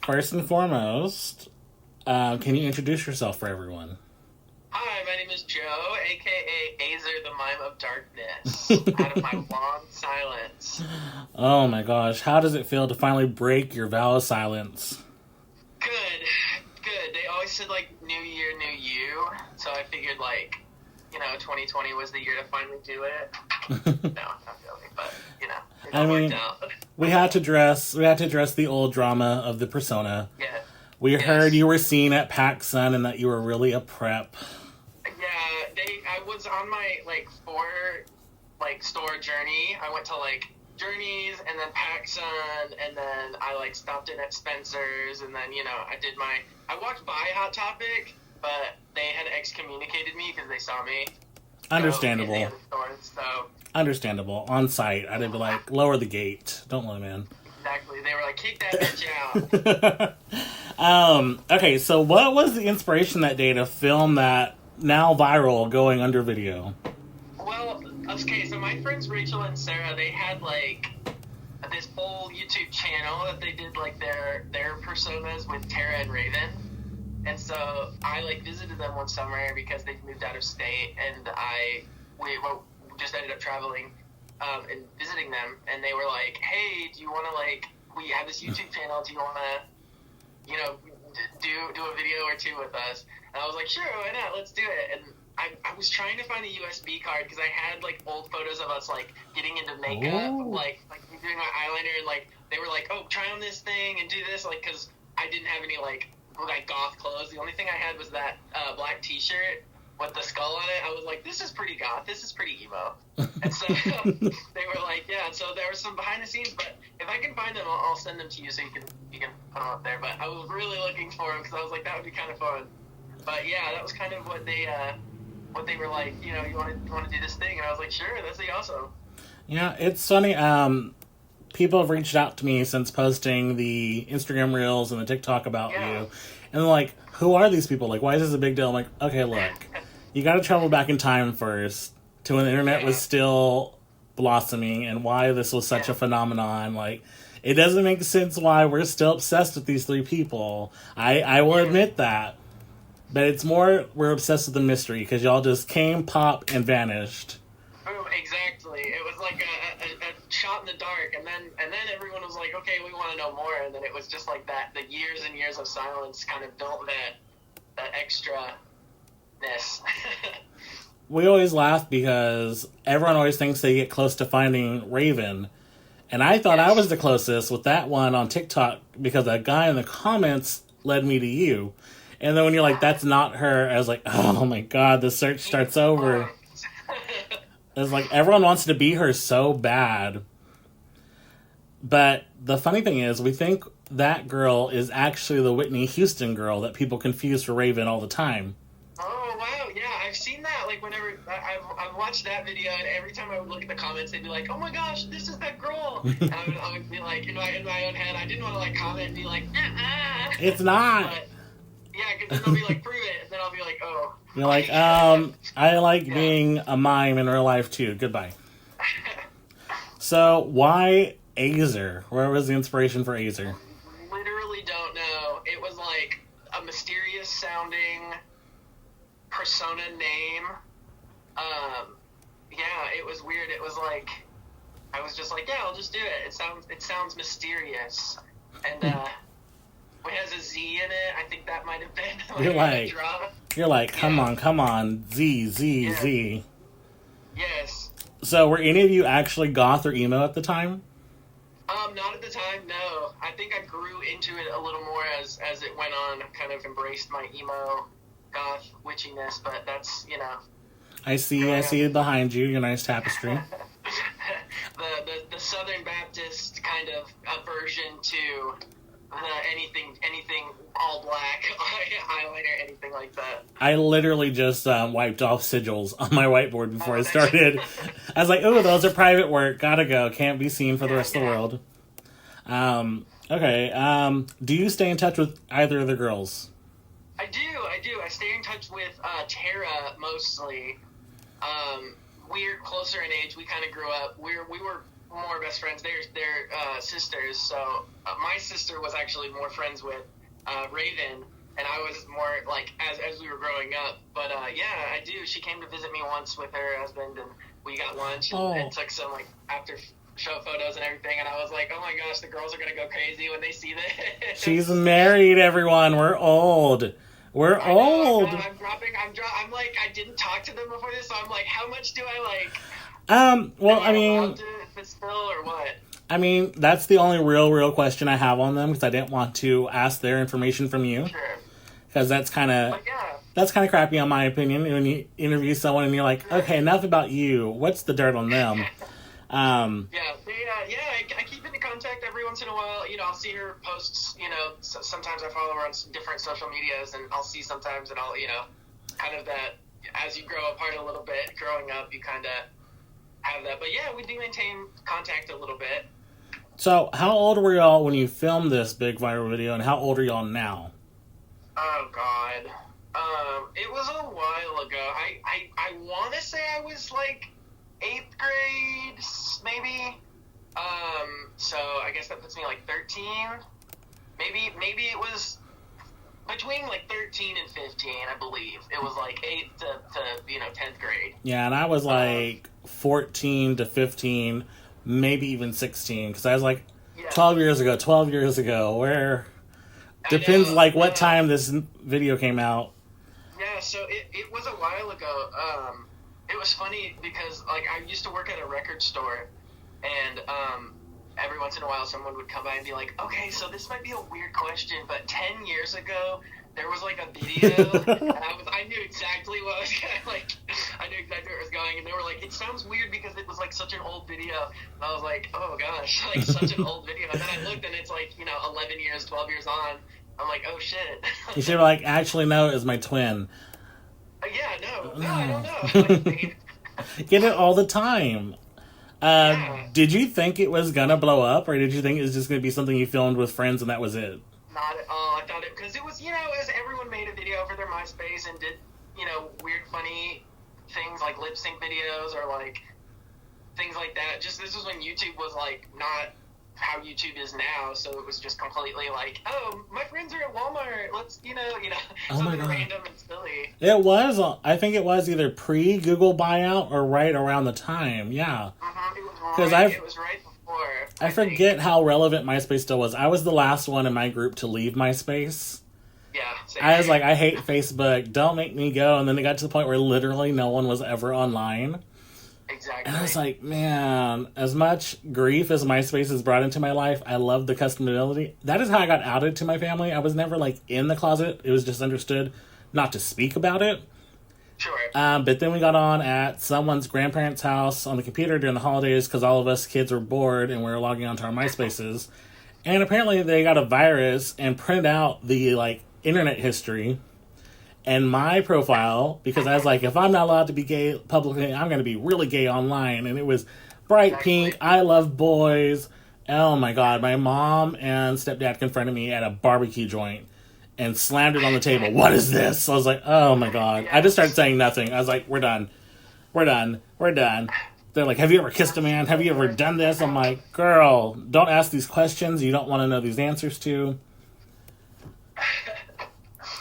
First and foremost, can you introduce yourself for everyone? Hi, my name is Joe, aka Azer, the Mime of Darkness, out of my long silence. Oh my gosh, how does it feel to finally break your vow of silence? Good, good. They always said, like, new year, new you, so I figured, 2020 was the year to finally do it. No, not really, but, it all worked out. we had to address the old drama of the persona. Yeah. We heard you were seen at PacSun and that you were really a prep. Yeah, I was on my, store journey. I went to, Journeys, and then PacSun, and then I, stopped in at Spencer's, and then, I walked by Hot Topic, but they had excommunicated me because they saw me. Understandable. So, Understandable. On site, I'd be like, lower the gate. Don't let him in. Exactly. They were like, kick that bitch out. Okay, so what was the inspiration that day to film that now viral going under video? Well, okay, so my friends Rachel and Sarah, they had, this whole YouTube channel that they did, their personas with Tara and Raven. And so I, visited them one summer because they moved out of state, and we just ended up traveling and visiting them, and they were like, hey, do you want to, we have this YouTube channel, do you want to, do a video or two with us? And I was like, sure, why not, let's do it. And I was trying to find a USB card because I had, old photos of us, getting into makeup, doing my eyeliner, and, they were like, oh, try on this thing and do this, because I didn't have any, goth clothes. The only thing I had was that black t-shirt with the skull on it. I was like, this is pretty goth, this is pretty emo. And so they were like, yeah. So there were some behind the scenes, but if I can find them, I'll send them to you so you can put them up there. But I was really looking for them because I was like, that would be kind of fun. But yeah, that was kind of what they were like, you want to do this thing, and I was like, sure, that'd be awesome. Yeah, it's funny. People have reached out to me since posting the Instagram Reels and the TikTok about you. And they're like, who are these people? Why is this a big deal? I'm like, okay, look. You got to travel back in time first to when the internet was still blossoming and why this was such a phenomenon. It doesn't make sense why we're still obsessed with these three people. I will admit that. But it's more we're obsessed with the mystery because y'all just came, popped, and vanished. Oh, exactly. It was like a shot in the dark, and then everyone was like, okay, we want to know more, and then it was just like that. The years and years of silence kind of built that extra-ness. We always laugh because everyone always thinks they get close to finding Raven, and I thought I was the closest with that one on TikTok because a guy in the comments led me to you. And then when you're like, that's not her, I was like, oh my god, the search starts over. It's like, everyone wants to be her so bad. But the funny thing is, we think that girl is actually the Whitney Houston girl that people confuse for Raven all the time. Oh, wow, yeah, I've seen that, whenever, I've watched that video, and every time I would look at the comments, they'd be like, oh my gosh, this is that girl! And I would be like, in my own head, I didn't want to, comment and be like, it's not! But, yeah, because then they'll be like, prove it, and then I'll be like, oh. You're like, I like being a mime in real life too. Goodbye. So, why Azer? Where was the inspiration for Azer? Literally don't know. It was a mysterious sounding persona name. Yeah, it was weird. It was I was just like, yeah, I'll just do it. It sounds mysterious. And, it has a Z in it. I think that might have been You're like, come on, Z. Yes. So, were any of you actually goth or emo at the time? Not at the time, no. I think I grew into it a little more as it went on. I kind of embraced my emo, goth, witchiness, but that's, I see it behind you, your nice tapestry. the Southern Baptist kind of aversion to anything all black, eyeliner, anything like that. I literally just wiped off sigils on my whiteboard before I started. I was like, oh, those are private work. Gotta go. Can't be seen for the rest of the world. Okay. Do you stay in touch with either of the girls? I do. I stay in touch with Tara mostly. We're closer in age. We kind of grew up. We were more best friends. They're sisters. So my sister was actually more friends with Raven, and I was more like as we were growing up. But yeah, I do. She came to visit me once with her husband, and we got lunch and took some like after show photos and everything. And I was like, oh my gosh, the girls are gonna go crazy when they see this. She's married, everyone. We're old. We're old. I'm like, I didn't talk to them before this, so I'm like, how much do I like? Well, I mean, still or what? I mean, that's the only real question I have on them, because I didn't want to ask their information from you. Sure. Because that's kind of crappy, in my opinion, when you interview someone and you're like, okay, enough about you. What's the dirt on them? I keep in contact every once in a while. You know, I'll see her posts. You know, sometimes I follow her on different social medias, and I'll see sometimes, and I'll, you know, kind of that as you grow apart a little bit, growing up, you kind of have that. But yeah, we do maintain contact a little bit. So, how old were y'all when you filmed this big viral video, and how old are y'all now? Oh God, it was a while ago. I want to say I was like 8th grade, maybe. So I guess that puts me like 13. Maybe it was between like 13 and 15, I believe. It was like 8th to 10th grade. Yeah, and I was like 14 to 15, maybe even 16, because I was like 12 years ago, where depends like what time this video came out. Yeah, so it was a while ago. It was funny because like I used to work at a record store, and every once in a while someone would come by and be like, okay, so this might be a weird question, but 10 years ago there was like a video and I knew exactly what was I knew exactly where it was going, and they were like, it sounds weird because it was like such an old video, and I was like, oh gosh, like such an old video, and then I looked and it's like, 11 years, 12 years on. I'm like, oh shit. You should be like, actually no, it was my twin. No, I don't know. Get it all the time. Did you think it was gonna blow up, or did you think it was just gonna be something you filmed with friends and that was it? Not at all. I thought it, because it was, as everyone made a video for their MySpace and did, weird, funny things like lip sync videos or like things like that. Just this was when YouTube was like not how YouTube is now, so it was just completely like, oh, my friends are at Walmart, let's, something random and silly. It was, I think it was either pre-Google buyout or right around the time, yeah. It was right before. I forget how relevant MySpace still was. I was the last one in my group to leave MySpace. Yeah, same. I was like, I hate Facebook, don't make me go, and then it got to the point where literally no one was ever online. Exactly. And I was like, man, as much grief as MySpace has brought into my life, I love the customability. That is how I got outed to my family. I was never, like, in the closet. It was just understood not to speak about it. Sure. But then we got on at someone's grandparents' house on the computer during the holidays because all of us kids were bored and we were logging onto our MySpaces. And apparently they got a virus and printed out the, like, internet history and my profile, because I was like, if I'm not allowed to be gay publicly, I'm going to be really gay online. And it was bright pink, I love boys. Oh my God, my mom and stepdad confronted me at a barbecue joint and slammed it on the table. What is this? So I was like, oh my God. I just started saying nothing. I was like, we're done. They're like, have you ever kissed a man? Have you ever done this? I'm like, girl, don't ask these questions you don't want to know these answers to.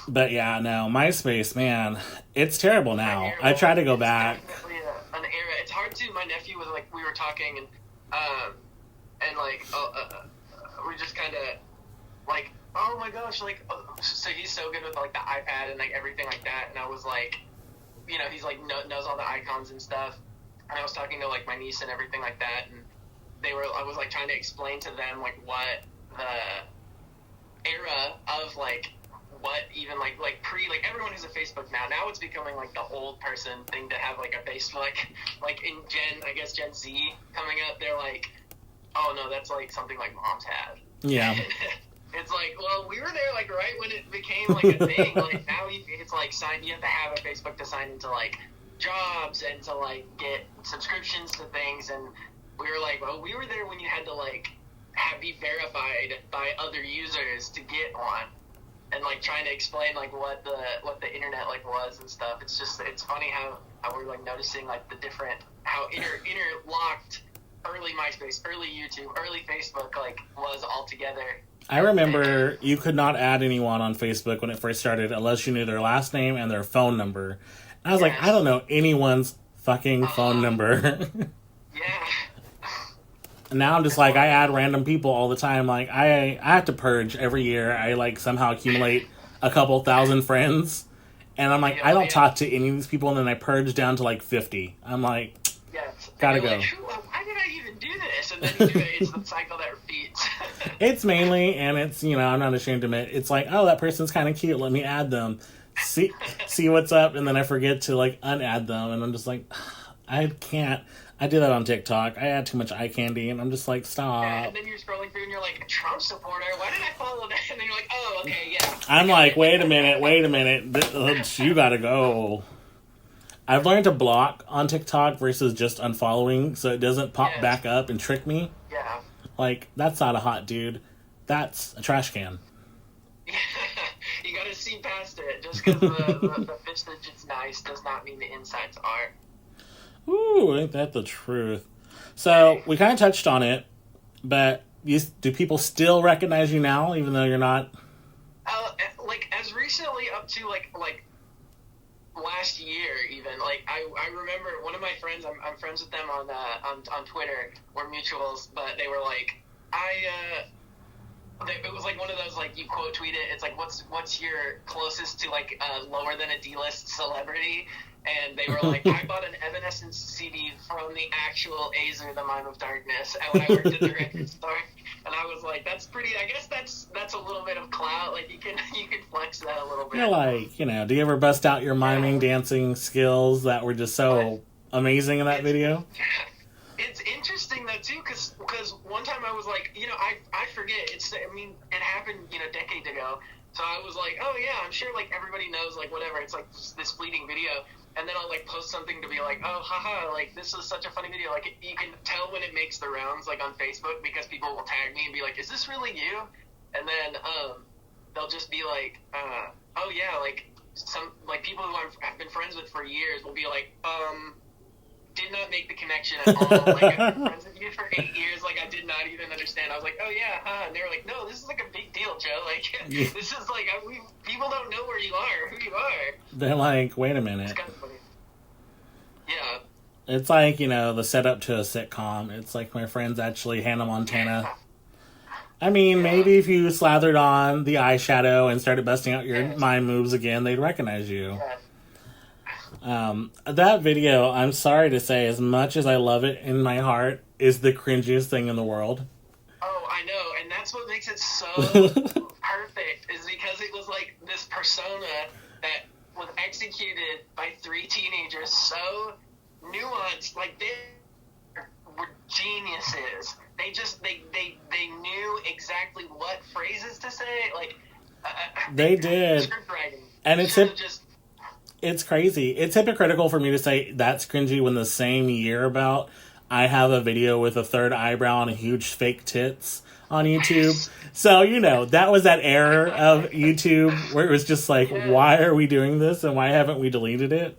But yeah, no, MySpace, man, it's terrible now. I try to go back. It's definitely an era. It's hard to. My nephew was like, we were talking, and like, we just kind of like, oh my gosh, like, so he's so good with like the iPad and like everything like that, and I was like, he's like knows all the icons and stuff, and I was talking to like my niece and everything like that, and I was like trying to explain to them like what the era of like. What even like everyone has a Facebook now. Now it's becoming like the old person thing to have like a Facebook. Like in Gen Z coming up, they're like, oh no, that's like something like moms had. Yeah. It's like, well, we were there like right when it became like a thing. Like now it's like you have to have a Facebook to sign into like jobs and to like get subscriptions to things, and we were like, well, we were there when you had to like be verified by other users to get on. And like trying to explain like what the internet like was and stuff. It's funny how we're like noticing like the different how interlocked early MySpace, early YouTube, early Facebook, like, was all together. I remember you could not add anyone on Facebook when it first started unless you knew their last name and their phone number. And I was like, I don't know anyone's fucking phone number. Yeah. And now I'm just like, I add random people all the time. Like, I have to purge every year. I, like, somehow accumulate a couple thousand friends. And I'm like, I don't talk to any of these people. And then I purge down to, like, 50. I'm like, gotta go. Like, why did I even do this? And then you do it. It's the cycle that repeats. It's mainly, and it's, you know, I'm not ashamed to admit, it's like, oh, that person's kind of cute. Let me add them. See what's up. And then I forget to, like, unadd them. And I'm just like, I can't. I do that on TikTok. I add too much eye candy, and I'm just like, stop. Yeah, and then you're scrolling through, and you're like, a Trump supporter? Why did I follow that? And then you're like, oh, okay, yeah. I'm like, wait a minute. You gotta go. I've learned to block on TikTok versus just unfollowing, so it doesn't pop back up and trick me. Yeah. Like, that's not a hot dude. That's a trash can. You gotta see past it. Just because the visage is nice does not mean the insides are. Ooh, ain't that the truth? So, we kind of touched on it, but do people still recognize you now, even though you're not? Like, as recently up to, like last year, even. Like, I remember one of my friends, I'm friends with them on Twitter, we're mutuals, but they were like, it was like one of those, like, you quote tweet it, it's like, what's your closest to, like, lower than a D-list celebrity? And they were like, I bought an Evanescence CD from the actual Azer, the Mime of Darkness, and when I worked at the record store. And I was like, that's pretty, I guess that's a little bit of clout. Like, you can flex that a little bit. You're like, you know, do you ever bust out your miming, dancing skills that were just so amazing in that video? It's interesting, though, too, because one time I was like, you know, I forget. It happened, you know, a decade ago. So I was like, oh, yeah, I'm sure, like, everybody knows, like, whatever. It's, like, this fleeting video. And then I'll, like, post something to be like, oh, haha, like, this is such a funny video. Like, you can tell when it makes the rounds, like, on Facebook, because people will tag me and be like, is this really you? And then they'll just be like, oh, yeah, like, some, like, people who I've been friends with for years will be like, did not make the connection at all. Like, I've been friends with you for 8 years. Like, I did not even understand. I was like, oh, yeah, huh? And they were like, no, this is, like, a big deal, Joe. Like, this is, like, people don't know where you are, who you are. They're like, wait a minute. It's kind of funny. Yeah. It's like, you know, the setup to a sitcom. It's like my friends actually Hannah Montana. I mean, maybe if you slathered on the eyeshadow and started busting out your mime moves again, they'd recognize you. That video, I'm sorry to say, as much as I love it in my heart, is the cringiest thing in the world. Oh, I know, and that's what makes it so perfect, is because it was like this persona that was executed by 3 teenagers so nuanced. Like, they were geniuses. They knew exactly what phrases to say. Like, they did. Script writing. And it's crazy. It's hypocritical for me to say that's cringy when the same year about I have a video with a third eyebrow and a huge fake tits on YouTube. So, you know, that was that era of YouTube where it was just like, why are we doing this and why haven't we deleted it?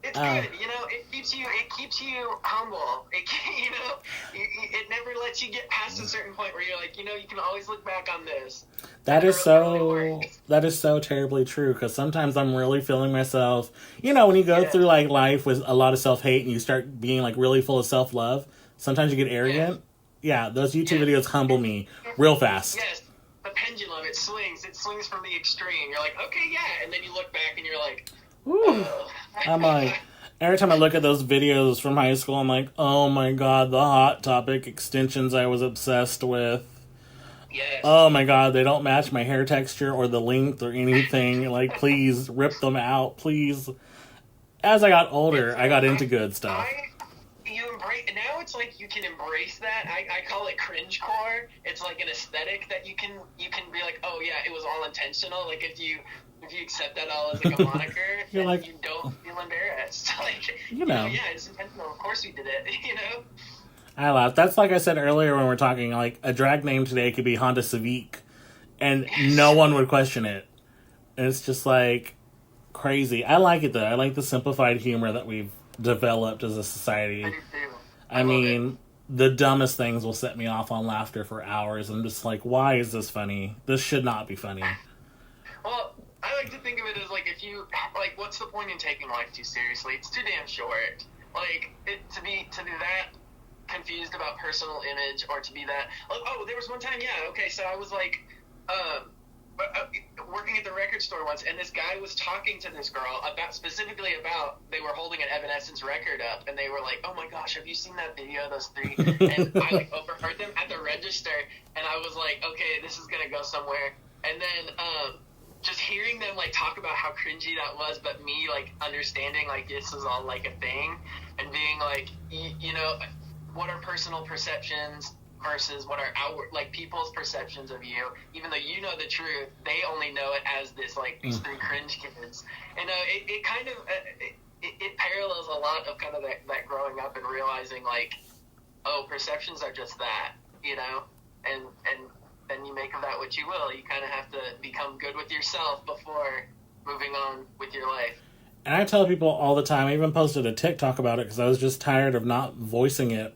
It's good, you know. It keeps you humble. It never lets you get past a certain point where you're like, you know, you can always look back on this. That is so terribly true, because sometimes I'm really feeling myself. You know, when you go through, like, life with a lot of self-hate and you start being, like, really full of self-love, sometimes you get arrogant. Yeah, those YouTube videos humble me real fast. Yes, the pendulum, it swings. It swings from the extreme. You're like, okay, yeah. And then you look back and you're like, ooh. I'm like, every time I look at those videos from high school, I'm like, oh my god, the Hot Topic extensions I was obsessed with. Yes. Oh my god, they don't match my hair texture or the length or anything. Like, please, rip them out, please. As I got older, I got into good stuff. Now it's like you can embrace that. I call it cringecore. It's like an aesthetic that you can be like, oh yeah, it was all intentional. Like, if you accept that all as like a moniker, then like, you don't feel embarrassed. Like, you know, yeah, it's intentional. Of course we did it. You know. I laugh. That's like I said earlier when we're talking, like, a drag name today could be Honda Civic, and no one would question it. And it's just, like, crazy. I like it, though. I like the simplified humor that we've developed as a society. I do too. I mean, the dumbest things will set me off on laughter for hours. I'm just like, why is this funny? This should not be funny. Well, I like to think of it as like, if you like, what's the point in taking life too seriously? It's too damn short. Like, to be that confused about personal image, or to be that, like, oh, there was one time, yeah, okay, so I was like, working at the record store once, and this guy was talking to this girl specifically about, they were holding an Evanescence record up, and they were like, oh my gosh, have you seen that video of those three? And I like overheard them at the register, and I was like, okay, this is gonna go somewhere. And then just hearing them like talk about how cringy that was, but me like understanding like this is all like a thing, and being like, you know, what are personal perceptions versus what are outward, like, people's perceptions of you, even though you know the truth, they only know it as this, like, these three cringe kids. And it kind of, it parallels a lot of kind of that growing up and realizing, like, oh, perceptions are just that, you know? And then you make of that what you will. You kind of have to become good with yourself before moving on with your life. And I tell people all the time, I even posted a TikTok about it because I was just tired of not voicing it.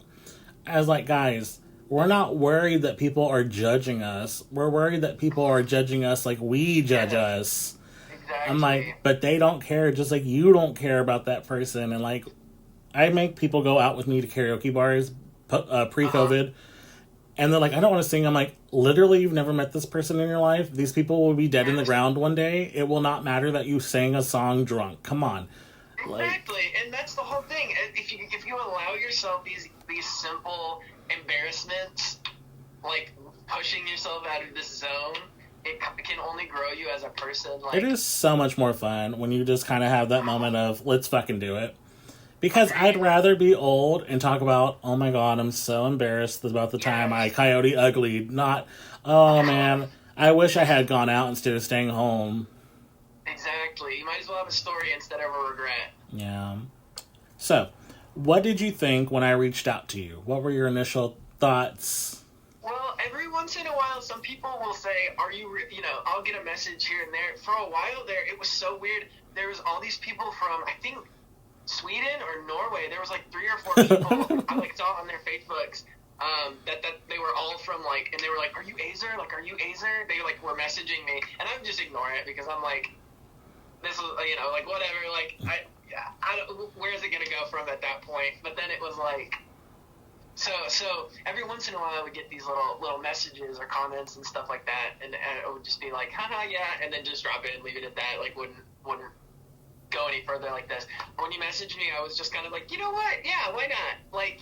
I was like, guys, we're not worried that people are judging us. We're worried that people are judging us like we judge us. Exactly. I'm like, but they don't care, just like you don't care about that person. And like, I make people go out with me to karaoke bars pre-COVID. And they're like, I don't want to sing. I'm like, literally, you've never met this person in your life. These people will be dead in the ground one day. It will not matter that you sang a song drunk. Come on. Exactly. And that's the whole thing. If you allow yourself these simple embarrassments, like pushing yourself out of this zone, it can only grow you as a person. Like, it is so much more fun when you just kind of have that moment of, let's fucking do it. Because I'd rather be old and talk about, oh my god, I'm so embarrassed about the time I coyote uglied, not, oh man, I wish I had gone out instead of staying home. Exactly. You might as well have a story instead of a regret. Yeah. So, what did you think when I reached out to you? What were your initial thoughts? Well, every once in a while, some people will say, are you, you know, I'll get a message here and there. For a while there, it was so weird. There was all these people from, I think, Sweden or Norway. There was like 3 or 4 people I like saw on their Facebooks that they were all from, like, and they were like, are you Azer? Like, are you Azer? They like were messaging me, and I would just ignore it because I'm like, this is, you know, like, whatever. Like, I don't, where is it gonna go from at that point? But then it was like, so every once in a while I would get these little messages or comments and stuff like that, and it would just be like, haha, yeah, and then just drop it and leave it at that. Like, wouldn't go any further like this. When you messaged me, I was just kind of like, you know what? Yeah, why not? Like,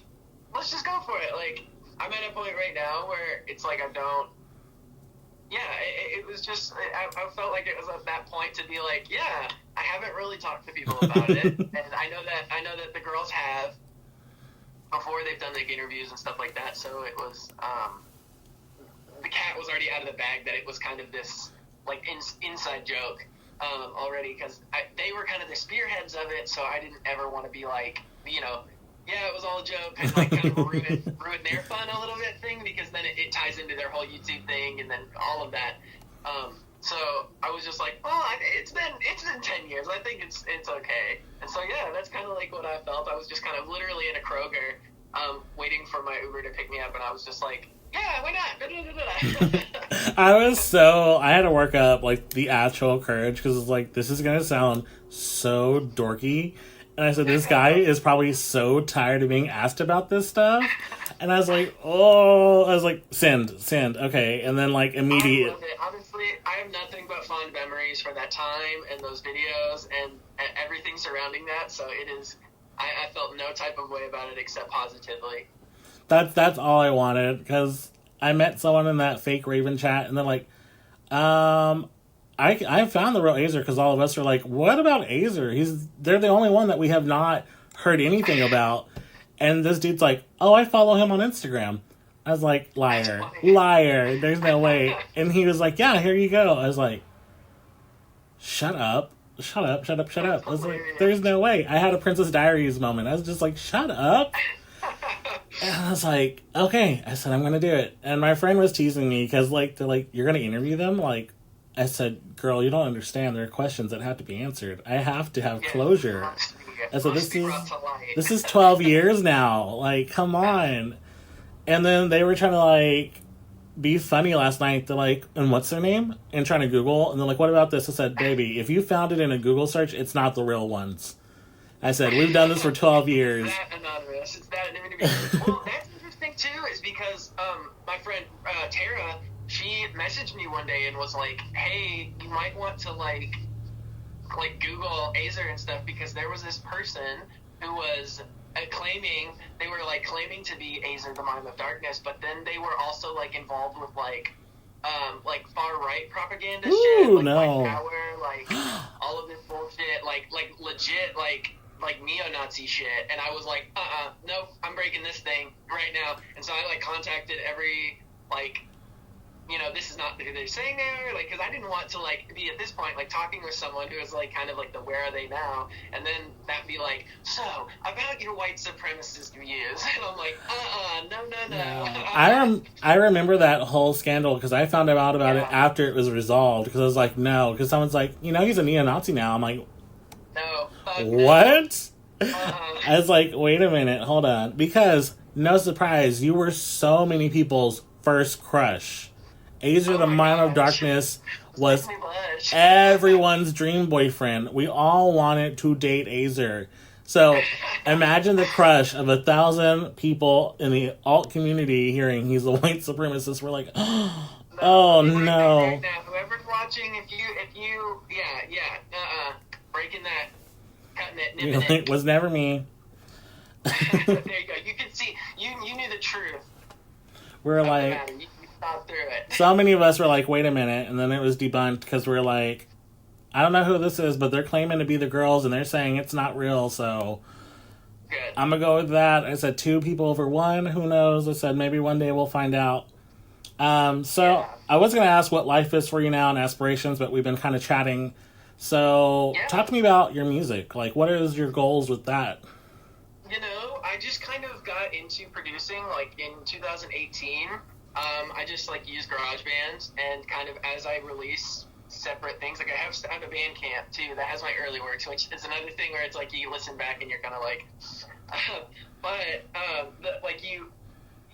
let's just go for it. Like, I'm at a point right now where it's like I don't. Yeah, it was just, I felt like it was at that point to be like, yeah, I haven't really talked to people about it, and I know that the girls have before they've done like interviews and stuff like that. So it was, the cat was already out of the bag that it was kind of this like inside joke. Already, because they were kind of the spearheads of it, so I didn't ever want to be like, you know, yeah, it was all a joke, and like kind of ruin their fun a little bit thing, because then it ties into their whole YouTube thing and then all of that. So I was just like, oh, it's been 10 years. I think it's okay. And so yeah, that's kind of like what I felt. I was just kind of literally in a Kroger, waiting for my Uber to pick me up, and I was just like, yeah, why not? I had to work up like the actual courage, because it's like, this is gonna sound so dorky, and I said, this guy is probably so tired of being asked about this stuff, and I was like, send, okay, and then like immediate. I love it. Honestly, I have nothing but fond memories for that time and those videos and everything surrounding that. So it is, I felt no type of way about it except positively. That's all I wanted, because I met someone in that fake Raven chat, and they're like, I found the real Azer, because all of us are like, what about Azer? They're the only one that we have not heard anything about. And this dude's like, oh, I follow him on Instagram. I was like, liar, there's no way. And he was like, yeah, here you go. I was like, shut up. I was like, there's no way. I had a Princess Diaries moment. I was just like, shut up. And I was like, okay. I said, I'm going to do it. And my friend was teasing me because, like, they're like, you're going to interview them? Like, I said, girl, you don't understand. There are questions that have to be answered. I have to have closure. I said, this is 12 years now. Like, come on. And then they were trying to, like, be funny last night. They're like, and what's their name? And trying to Google. And they're like, what about this? I said, baby, if you found it in a Google search, it's not the real ones. I said, we've done this for 12 years. It's that anonymous. It's that anonymous. Well, that's interesting, too, is because my friend Tara, she messaged me one day and was like, hey, you might want to, like Google Azer and stuff, because there was this person who was claiming to be Azer, the Mime of Darkness, but then they were also, like, involved with, like far-right propaganda shit, like no. white power, like, all of this bullshit, like legit, like neo-Nazi shit, and I was like, nope, I'm breaking this thing right now, and so I, like, contacted every, like, you know, this is not who they're saying there, like, because I didn't want to, like, be at this point, like, talking with someone who is, like, kind of like the where are they now, and then that be like, so, about your white supremacist views, and I'm like, no. I remember that whole scandal, because I found out about it after it was resolved, because I was like, no, because someone's like, you know, he's a neo-Nazi now. I'm like, no. What? I was like, wait a minute, hold on, because, no surprise, you were so many people's first crush. Azer, the Mime of Darkness, was everyone's dream boyfriend. We all wanted to date Azer. So, imagine the crush of 1,000 people in the alt community hearing he's a white supremacist. We're like, oh no. Right now, whoever's watching, if you, breaking that, cutting it, nipping it. It was never me. There you go. You can see, you knew the truth. We're like, you thought through it. So many of us were like, wait a minute, and then it was debunked, because we're like, I don't know who this is, but they're claiming to be the girls, and they're saying it's not real, so good. I'm gonna go with that. I said 2 people over 1, who knows? I said maybe one day we'll find out. I was gonna ask what life is for you now and aspirations, but we've been kind of chatting. So talk to me about your music. Like, what is your goals with that? You know, I just kind of got into producing, like, in 2018. I just, like, use GarageBand, and kind of as I release separate things, like, I have a Bandcamp, too, that has my early works, which is another thing where it's, like, you listen back and you're kind of like,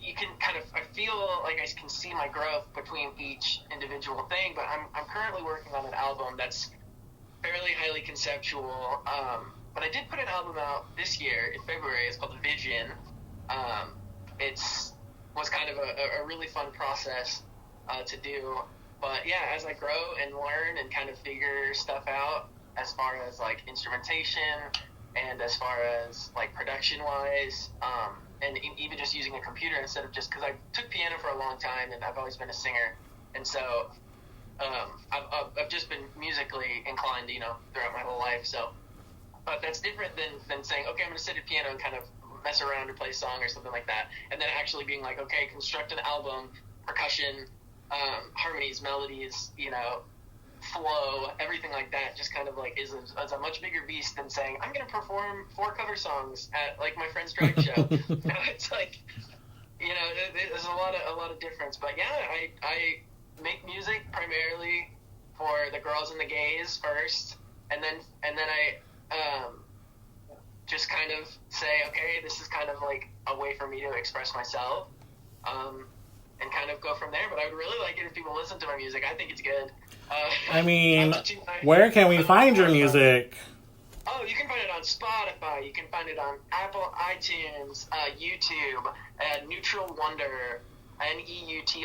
you can kind of, I feel like I can see my growth between each individual thing, but I'm currently working on an album that's fairly highly conceptual, but I did put an album out this year in February. It's called Vision. Was kind of a really fun process to do, but yeah, as I grow and learn and kind of figure stuff out, as far as, like, instrumentation and as far as, like, production wise, and even just using a computer instead of just, because I took piano for a long time and I've always been a singer, and so I've just been musically inclined, you know, throughout my whole life. So, but that's different than saying, okay, I'm going to sit at piano and kind of mess around or play a song or something like that, and then actually being like, okay, construct an album, percussion, harmonies, melodies, you know, flow, everything like that, just kind of like is a much bigger beast than saying, I'm going to perform 4 cover songs at, like, my friend's drag show. You know, it's like, you know, there's a lot of difference. But yeah, I make music primarily for the girls and the gays first, and then I just kind of say, okay, this is kind of like a way for me to express myself, and kind of go from there. But I would really like it if people listen to my music. I think it's good. I mean, where can we find your music? Oh, you can find it on Spotify. You can find it on Apple iTunes, YouTube, Neutral Wonder, NEUTRALONEDER.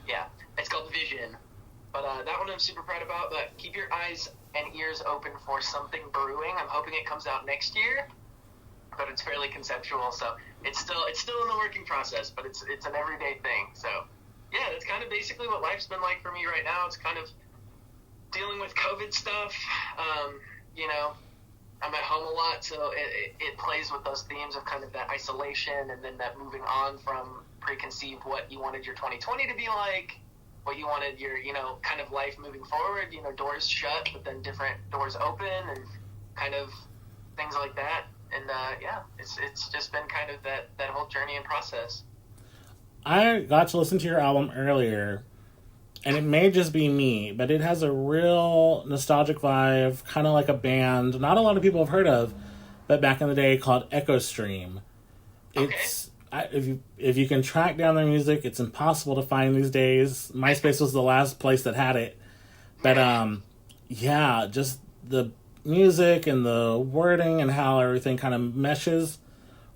Yeah, it's called Vision. But that one I'm super proud about. But keep your eyes and ears open for something brewing. I'm hoping it comes out next year, but it's fairly conceptual, so it's still in the working process. But it's an everyday thing. So yeah, that's kind of basically what life's been like for me right now. It's kind of dealing with COVID stuff. You know, I'm at home a lot, so it plays with those themes of kind of that isolation, and then that moving on from preconceived what you wanted your 2020 to be like, what you wanted your, you know, kind of life moving forward, you know, doors shut, but then different doors open, and kind of things like that. And yeah, it's just been kind of that whole journey and process. I got to listen to your album earlier, and it may just be me, but it has a real nostalgic vibe, kind of like a band not a lot of people have heard of, but back in the day called Echo Stream. It's if you can track down their music, it's impossible to find these days. MySpace was the last place that had it, but yeah, just the music and the wording and how everything kind of meshes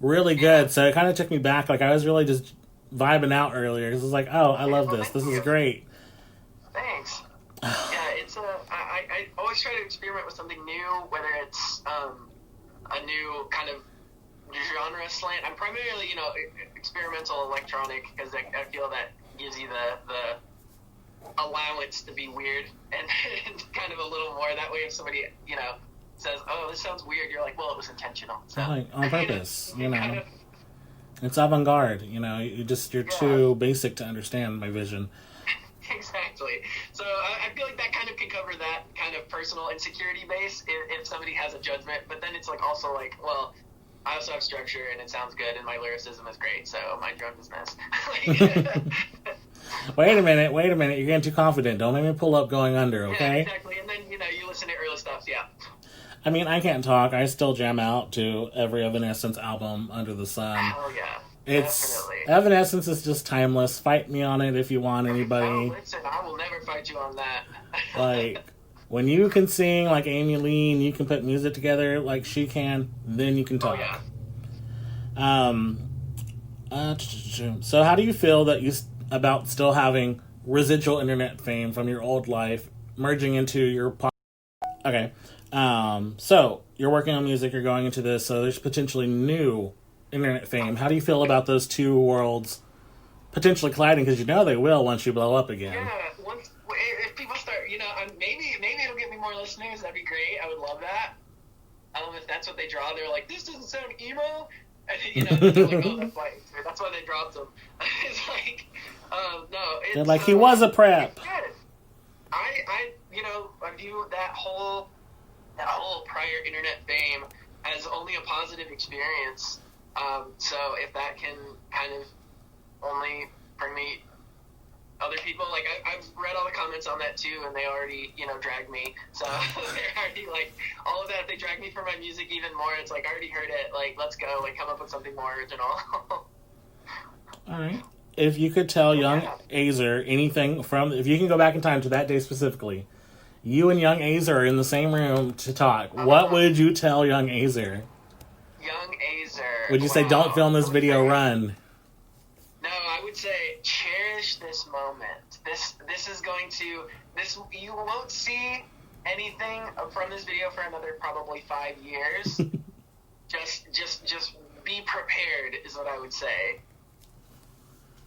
really good. So it kind of took me back. Like I was really just vibing out earlier because it's like, oh, I love this. This is great. Thanks. Yeah, it's I always try to experiment with something new, whether it's a new kind of genre slant. I'm primarily, experimental electronic because I feel that gives you the allowance to be weird and kind of a little more. That way, if somebody, says, "Oh, this sounds weird," you're like, "Well, it was intentional." So, like on purpose, kind of, it's avant-garde. You're too basic to understand my vision. Exactly. So I feel like that kind of can cover that kind of personal insecurity base if somebody has a judgment. But then it's like also like, well, I also have structure and it sounds good and my lyricism is great, so mind your own business. Wait a minute. You're getting too confident. Don't make me pull up going under, okay? Yeah, exactly. And then, you listen to early stuff, yeah. I mean, I can't talk. I still jam out to every Evanescence album under the sun. Hell yeah. Definitely. Evanescence is just timeless. Fight me on it if you want, anybody. Oh, listen, I will never fight you on that. Like, when you can sing like Amy Lee and you can put music together like she can, then you can talk. Oh, yeah. So how do you feel about still having residual internet fame from your old life merging into your Okay. So you're working on music, you're going into this, so there's potentially new internet fame. How do you feel about those two worlds potentially colliding? Because they will once you blow up again. Yeah, if people start, maybe it'll get me more listeners. That'd be great. I would love that. If that's what they draw, they're like, this doesn't sound emo. And they're like, oh, that's why they dropped them. It's like, no. They're like, he was a prep. It's good. I view that whole prior internet fame as only a positive experience. So if that can kind of only bring me other people, like I've read all the comments on that too, and they already, dragged me. So they're already like, all of that, if they drag me for my music even more, it's like, I already heard it, like, let's go, like, come up with something more original. All right. If you could tell young Azer anything if you can go back in time to that day specifically, you and young Azer are in the same room to talk, what would you tell young Azer? Young Azer. Would you say, don't film this video, run? No, I would say, cherish this moment. This is going to, you won't see anything from this video for another probably 5 years. just be prepared is what I would say.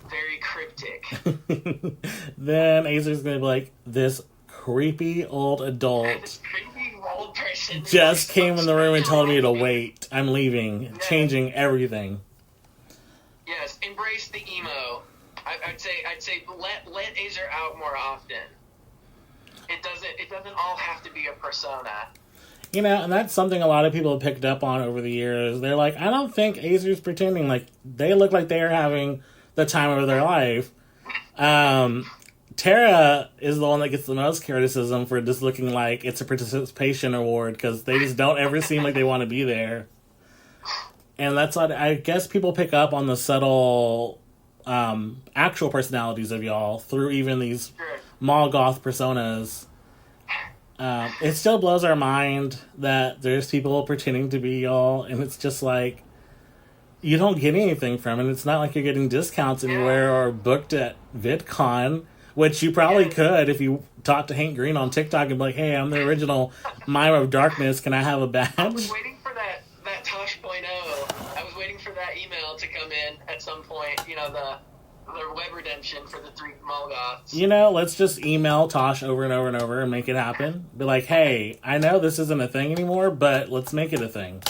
Very cryptic. Then Azer's going to be like, this creepy old adult this creepy old person just came in the room and told me to wait. I'm leaving, changing everything. Yes, embrace the emo. I'd say let Azer out more often. It doesn't all have to be a persona. And that's something a lot of people have picked up on over the years. They're like, I don't think Azer's pretending. Like, they look like they are having the time of their life. Tara is the one that gets the most criticism for just looking like it's a participation award because they just don't ever seem like they want to be there. And that's what I guess people pick up on the subtle actual personalities of y'all through even these mall goth personas. It still blows our mind that there's people pretending to be y'all, and it's just like, you don't get anything from it. It's not like you're getting discounts anywhere or booked at VidCon, which you probably could if you talk to Hank Green on TikTok and be like, hey, I'm the original Mime of Darkness. Can I have a badge? I was waiting for that Tosh.0. I was waiting for that email to come in at some point, the web redemption for the 3 mall goths. Let's just email Tosh over and over and over and make it happen. Be like, hey, I know this isn't a thing anymore, but let's make it a thing.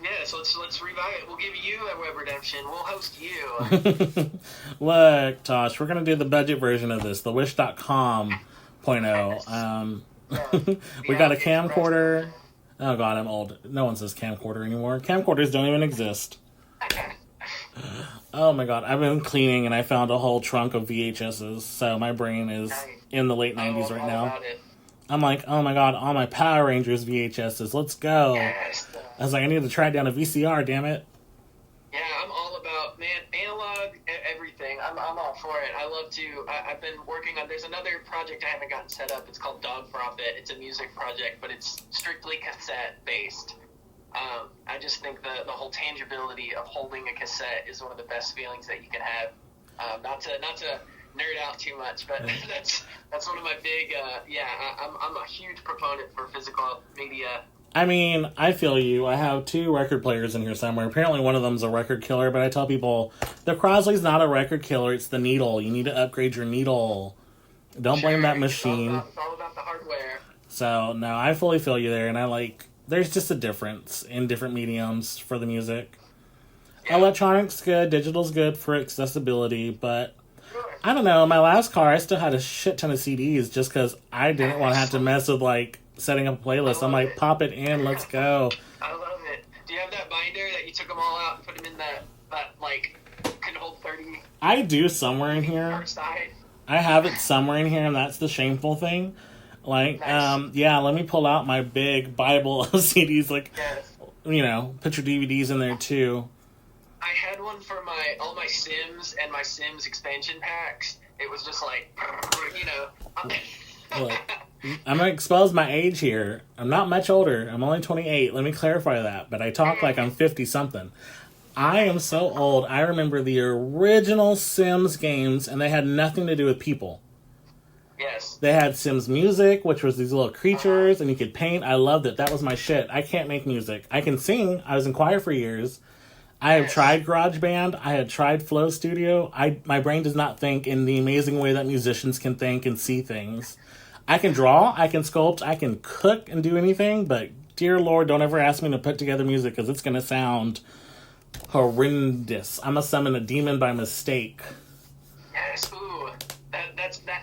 Yeah, so let's revive it. We'll give you a web redemption. We'll host you. Look, Tosh, we're going to do the budget version of this, the Wish.com 0.0. We got a camcorder. Oh, God, I'm old. No one says camcorder anymore. Camcorders don't even exist. Oh, my God. I've been cleaning, and I found a whole trunk of VHSs, so my brain is in the late 90s right now. I'm like, oh, my God, all my Power Rangers VHSs. Let's go. Yes. I was like, I need to track down a VCR, damn it. Yeah, I'm for it. I love to. I've been working on. There's another project I haven't gotten set up. It's called Dog Profit. It's a music project, but it's strictly cassette based. I just think the whole tangibility of holding a cassette is one of the best feelings that you can have. Not to nerd out too much, but that's one of my big. I'm a huge proponent for physical media. I mean, I feel you. I have 2 record players in here somewhere. Apparently one of them's a record killer, but I tell people, the Crosley's not a record killer, it's the needle. You need to upgrade your needle. Don't blame that machine. It's all about the hardware. So, no, I fully feel you there, and there's just a difference in different mediums for the music. Yeah. Electronic's good, digital's good for accessibility, but I don't know, in my last car, I still had a shit ton of CDs just because I didn't want to have to mess with, setting up a playlist. I'm like, pop it in, let's go. I love it. Do you have that binder that you took them all out and put them in that can hold 30? I do somewhere in here. I have it somewhere in here, and that's the shameful thing. Nice. Let me pull out my big Bible of CDs. Yes. Put your DVDs in there too. I had one for all my Sims and my Sims expansion packs. It was just Look, I'm going to expose my age here. I'm not much older. I'm only 28. Let me clarify that. But I talk like I'm 50-something. I am so old. I remember the original Sims games, and they had nothing to do with people. Yes. They had Sims music, which was these little creatures, and you could paint. I loved it. That was my shit. I can't make music. I can sing. I was in choir for years. I have tried GarageBand. I had tried Flow Studio. My brain does not think in the amazing way that musicians can think and see things. I can draw, I can sculpt, I can cook and do anything, but dear Lord, don't ever ask me to put together music because it's going to sound horrendous. I'm going to summon a demon by mistake. Yes, ooh. That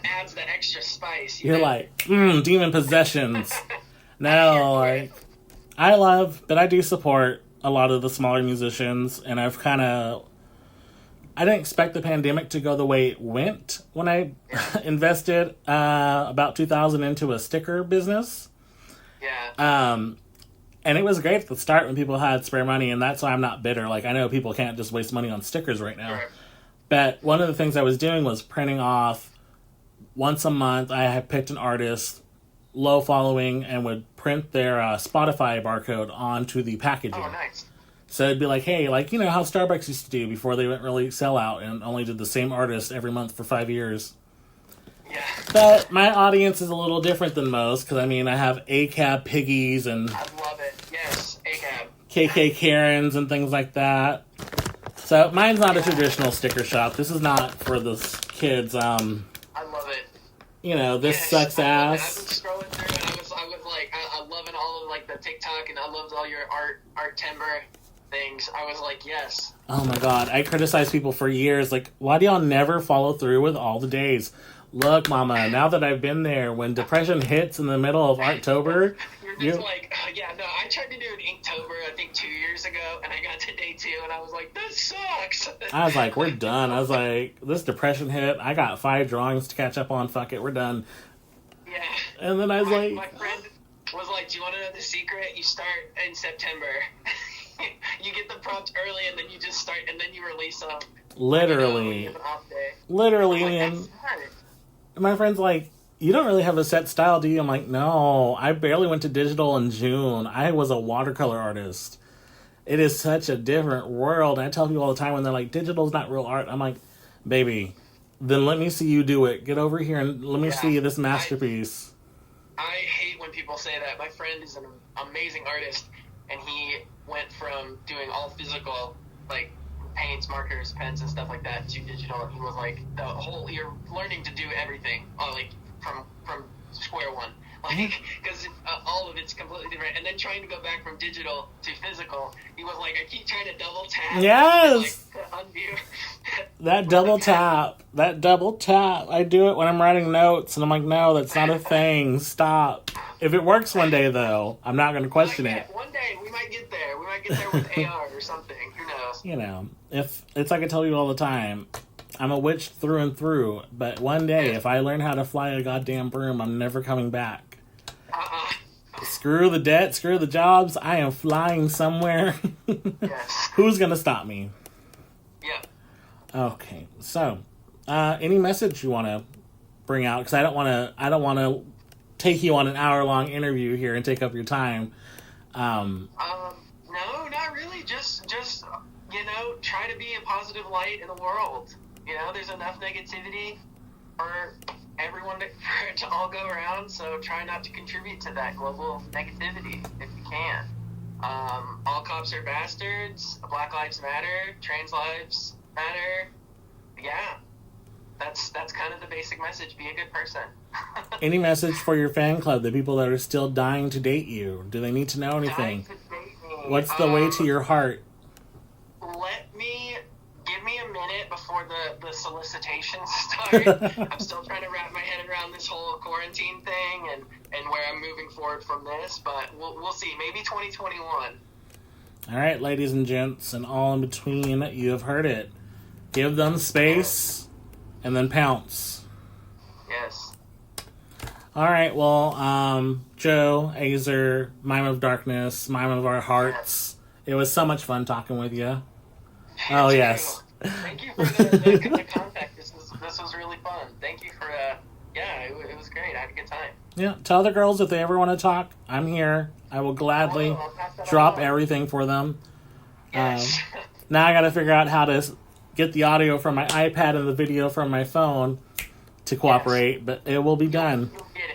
adds the extra spice. You're like, demon possessions. No, I do support a lot of the smaller musicians, and I didn't expect the pandemic to go the way it went when I invested about $2,000 into a sticker business. Yeah. And it was great at the start when people had spare money, and that's why I'm not bitter. I know people can't just waste money on stickers right now. Right. But one of the things I was doing was printing off once a month. I had picked an artist, low following, and would print their Spotify barcode onto the packaging. Oh, nice. So it'd be like, hey, how Starbucks used to do before they went really sell out and only did the same artist every month for 5 years. Yeah. But my audience is a little different than most, because, I have ACAB piggies and... I love it. Yes, ACAB. KK Karens and things like that. So mine's not a traditional sticker shop. This is not for the kids. I love it. This sucks ass. I've been scrolling through and I was like, I'm loving all of the TikTok, and I loved all your art timber things. I was like, yes. Oh my god, I criticized people for years. Why do y'all never follow through with all the days? Look, mama, now that I've been there, when depression hits in the middle of October... You're just I tried to do an Inktober, I think 2 years ago, and I got to day 2, and I was like, this sucks! I was like, we're done. I was like, this depression hit, I got 5 drawings to catch up on, fuck it, we're done. Yeah. And then I was my friend was like, do you want to know the secret? You start in September. You get the prompt early, and then you just start, and then you release them. Literally. You have an off day. Literally, and my friend's like, you don't really have a set style, do you? I'm like, no, I barely went to digital in June. I was a watercolor artist. It is such a different world. And I tell people all the time when they're like, digital's not real art. I'm like, baby, then let me see you do it. Get over here and let me see this masterpiece. I hate when people say that. My friend is an amazing artist, and he went from doing all physical, paints, markers, pens, and stuff like that, to digital. And he was like, you're learning to do everything, from square one, because all of it's completely different. And then trying to go back from digital to physical, he was like, I keep trying to double tap. Yes. To undo. That double tap. I do it when I'm writing notes, and I'm like, no, that's not a thing. Stop. If it works one day, though, I'm not going to question it. One day we might get there. We might get there with AR or something. Who knows? If it's like I tell you all the time, I'm a witch through and through, but one day, if I learn how to fly a goddamn broom, I'm never coming back. Screw the debt, screw the jobs, I am flying somewhere. Yes. Who's gonna stop me? Yeah. Okay, so, Any message you want to bring out? Because I don't want to take you on an hour-long interview here and take up your time. No, not really. Just try to be a positive light in the world. There's enough negativity for everyone for it to all go around. So try not to contribute to that global negativity if you can. All cops are bastards. Black lives matter. Trans lives matter. Yeah, that's kind of the basic message. Be a good person. Any message for your fan club, the people that are still dying to date you? Do they need to know anything? What's the way to your heart? Give me a minute before the solicitations start. I'm still trying to wrap my head around this whole quarantine thing and where I'm moving forward from this, but we'll see. Maybe 2021. All right, ladies and gents, and all in between, you have heard it. Give them space, and then pounce. Yes. All right, well, Joe, Azer, Mime of Darkness, Mime of Our Hearts. It was so much fun talking with you. Oh, yes. Thank you for the contact. This was really fun. Thank you for, it was great. I had a good time. Yeah, tell the girls if they ever want to talk, I'm here. I will gladly drop everything for them. Yes. Now I got to figure out how to get the audio from my iPad and the video from my phone to cooperate, but it will be done. You'll get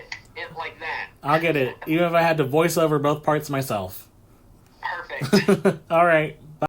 it like that. I'll get it, even if I had to voice over both parts myself. Perfect. All right.